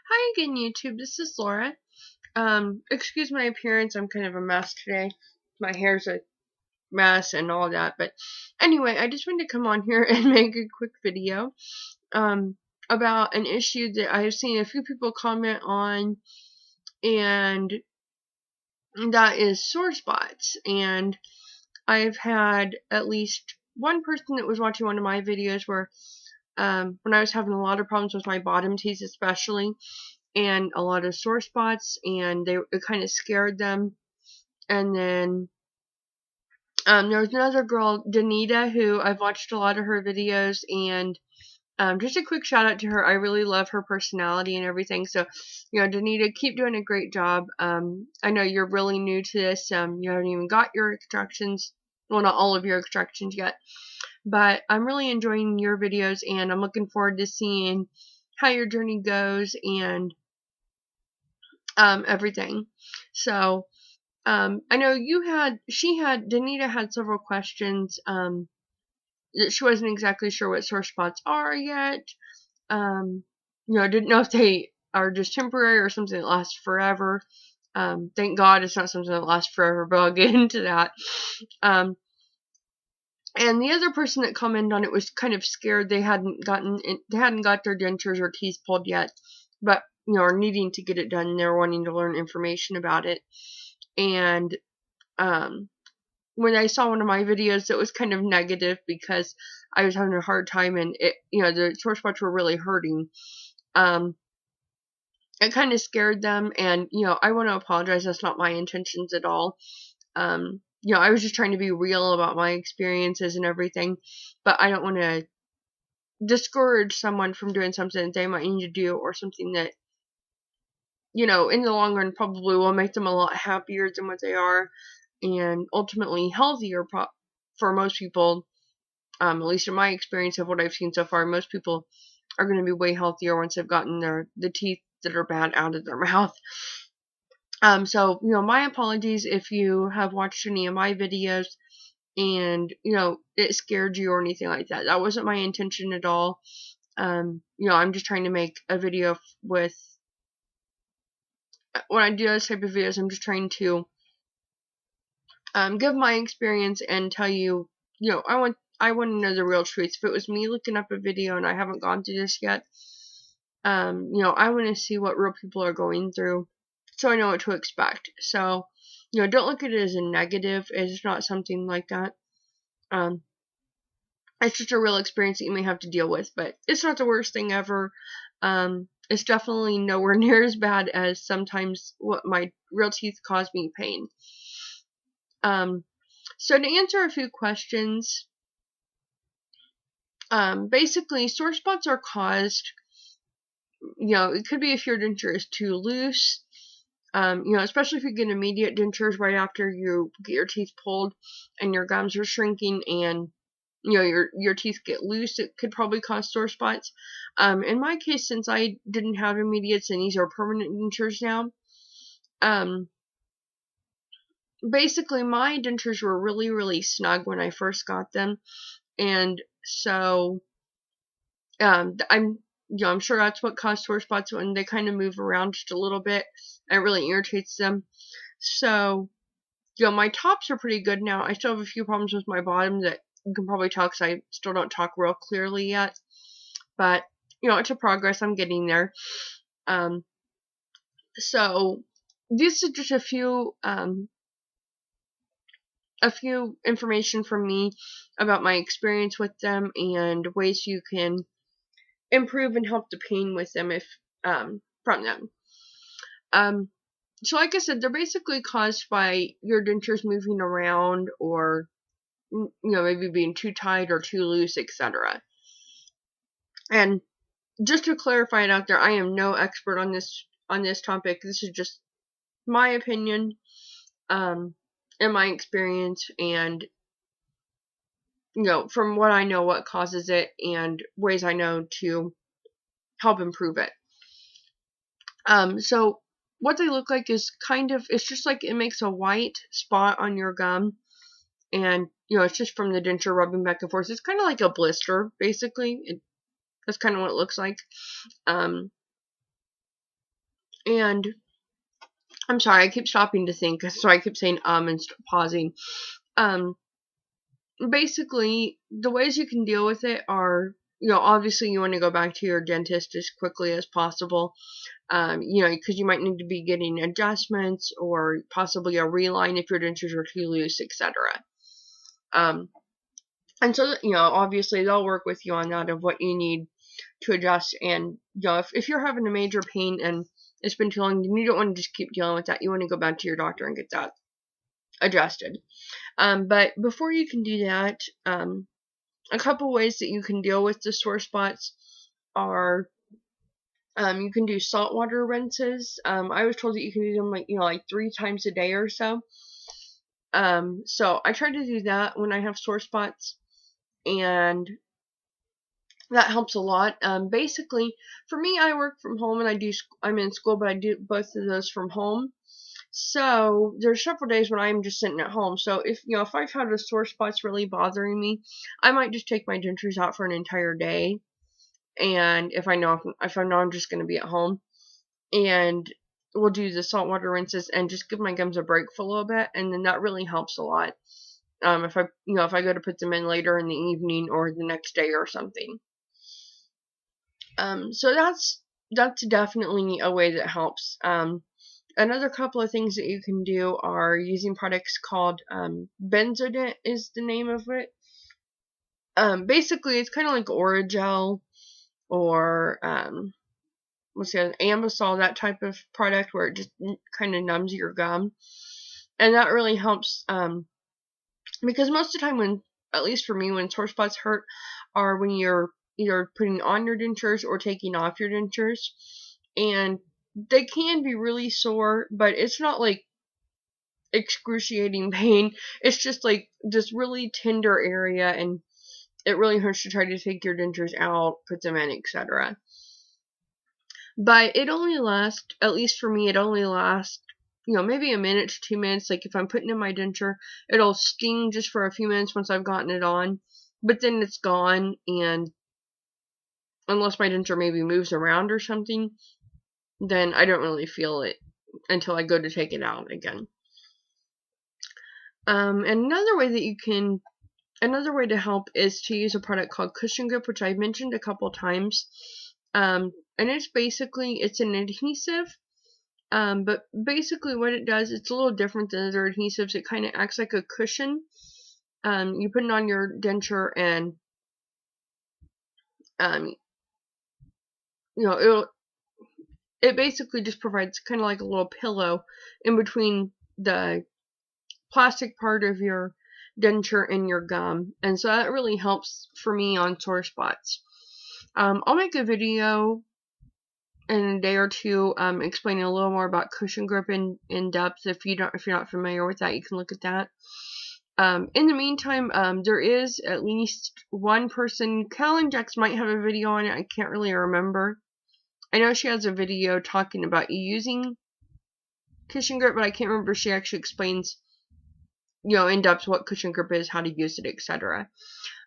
Hi again, YouTube. This is Laura. Excuse my appearance. I'm kind of a mess today. My hair's a mess and all that. But anyway, I just wanted to come on here and make a quick video um, about an issue that I've seen a few people comment on, and that is sore spots. And I've had at least one person that was watching one of my videos where when I was having a lot of problems with my bottom teeth especially, and a lot of sore spots, and it kind of scared them. And then there was another girl, Danita, who I've watched a lot of her videos, and just a quick shout out to her. I really love her personality and everything. So, Danita, keep doing a great job. I know you're really new to this. You haven't even got your extractions. Well, not all of your extractions yet. But I'm really enjoying your videos, and I'm looking forward to seeing how your journey goes and everything. So, I know Danita had several questions, that she wasn't exactly sure what sore spots are yet. Didn't know if they are just temporary or something that lasts forever. Thank God it's not something that lasts forever, but I'll get into that. And the other person that commented on it was kind of scared they hadn't got their dentures or teeth pulled yet, but are needing to get it done. And they're wanting to learn information about it. And when I saw one of my videos, it was kind of negative because I was having a hard time, and the sore spots were really hurting. It kind of scared them, and I want to apologize. That's not my intentions at all. I was just trying to be real about my experiences and everything, but I don't want to discourage someone from doing something that they might need to do, or something that, in the long run probably will make them a lot happier than what they are, and ultimately healthier for most people. At least in my experience of what I've seen so far, most people are going to be way healthier once they've gotten the teeth that are bad out of their mouth. So, my apologies if you have watched any of my videos and, it scared you or anything like that. That wasn't my intention at all. I'm just trying to make a video when I do this type of videos, I'm just trying to give my experience and tell you, I want to know the real truth. If it was me looking up a video and I haven't gone through this yet, I want to see what real people are going through, so I know what to expect. So, don't look at it as a negative. It's not something like that. It's just a real experience that you may have to deal with, but it's not the worst thing ever. It's definitely nowhere near as bad as sometimes what my real teeth cause me pain. So to answer a few questions, basically sore spots are caused, it could be if your denture is too loose, especially if you get immediate dentures right after you get your teeth pulled and your gums are shrinking and, your teeth get loose, it could probably cause sore spots. In my case, since I didn't have immediates and these are permanent dentures now, basically my dentures were really, really snug when I first got them. And so, I'm sure that's what caused sore spots when they kind of move around just a little bit. It really irritates them. So, my tops are pretty good now. I still have a few problems with my bottom that you can probably tell because I still don't talk real clearly yet. But, it's a progress. I'm getting there. So, this is just a few information from me about my experience with them and ways you can improve and help the pain with them from them. So like I said, they're basically caused by your dentures moving around, or maybe being too tight or too loose, etc. And just to clarify it out there, I am no expert on this topic. This is just my opinion, and my experience, and from what I know, what causes it, and ways I know to help improve it. So what they look like is it's just like it makes a white spot on your gum, and it's just from the denture rubbing back and forth. It's kind of like a blister, basically. That's kind of what it looks like. And I'm sorry, I keep stopping to think, so I keep saying and pausing. Basically, the ways you can deal with it are, obviously you want to go back to your dentist as quickly as possible. Because you might need to be getting adjustments or possibly a reline if your dentures are too loose, etc. And so, obviously they'll work with you on that of what you need to adjust. And, if you're having a major pain and it's been too long, you don't want to just keep dealing with that. You want to go back to your doctor and get that adjusted. But before you can do that, a couple ways that you can deal with the sore spots are, you can do saltwater rinses. I was told that you can do them like 3 times a day or so. So I try to do that when I have sore spots, and that helps a lot. Basically, for me, I work from home and I'm in school, but I do both of those from home. So there's several days when I'm just sitting at home. So if I've had a sore spot's really bothering me, I might just take my dentures out for an entire day. And if I know I'm just going to be at home, and we'll do the saltwater rinses and just give my gums a break for a little bit, and then that really helps a lot. If I go to put them in later in the evening or the next day or something. So that's definitely a way that helps. Another couple of things that you can do are using products called Benzodent is the name of it. Basically, it's kind of like Orajel or what's the other, Ambisol, that type of product where it just kind of numbs your gum, and that really helps. Because most of the time, when, at least for me, when sore spots hurt, are when you're either putting on your dentures or taking off your dentures, and they can be really sore, but it's not like excruciating pain. It's just like this really tender area, and it really hurts to try to take your dentures out, put them in, etc. But it only lasts, at least for me, it only lasts, maybe a minute to 2 minutes. Like if I'm putting in my denture, it'll sting just for a few minutes once I've gotten it on, but then it's gone, and unless my denture maybe moves around or something, then I don't really feel it until I go to take it out again. And another way to help is to use a product called Cushion Grip, which I've mentioned a couple times. And it's an adhesive. But basically what it does, it's a little different than other adhesives. It kind of acts like a cushion. You put it on your denture, and it basically just provides kind of like a little pillow in between the plastic part of your denture and your gum, and so that really helps for me on sore spots. I'll make a video in a day or two explaining a little more about Cushion Grip in depth. If you're not familiar with that, you can look at that. In the meantime, there is at least one person. Carolyn Jax might have a video on it. I can't really remember. I know she has a video talking about using Cushion Grip, but I can't remember if she actually explains, in depth what Cushion Grip is, how to use it, etc.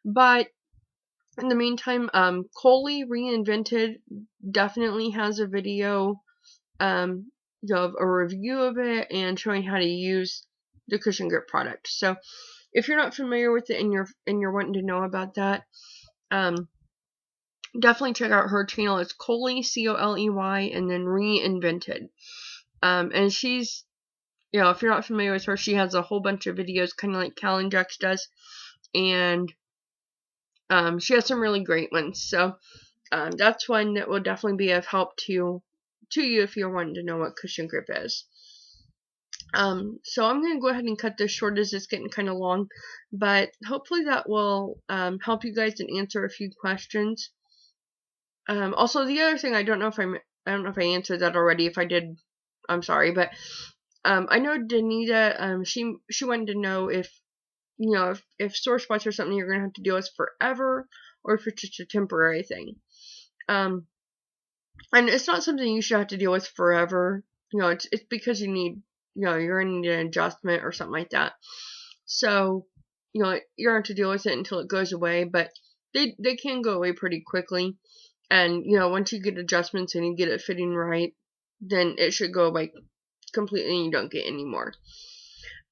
But in the meantime, Coley Reinvented definitely has a video of a review of it and showing how to use the Cushion Grip product. So if you're not familiar with it and you're wanting to know about that, definitely check out her channel. It's Coley, Coley, and then Reinvented. And she's, if you're not familiar with her, she has a whole bunch of videos, kind of like Callan Jax does, and she has some really great ones. So that's one that will definitely be of help to you if you're wanting to know what Cushion Grip is. So I'm going to go ahead and cut this short as it's getting kind of long, but hopefully that will help you guys and answer a few questions. Also, the other thing, I don't know if I answered that already. If I did, I'm sorry, but I know Danita, she wanted to know if sore spots are something you're going to have to deal with forever, or if it's just a temporary thing. And it's not something you should have to deal with forever. It's because you need, you're going to need an adjustment or something like that. So, you're going to have to deal with it until it goes away, but they can go away pretty quickly. And, once you get adjustments and you get it fitting right, then it should go away completely and you don't get any more.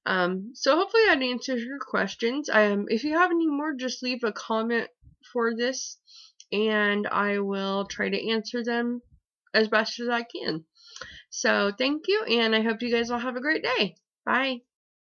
So hopefully that answers your questions. If you have any more, just leave a comment for this, and I will try to answer them as best as I can. So thank you, and I hope you guys all have a great day. Bye.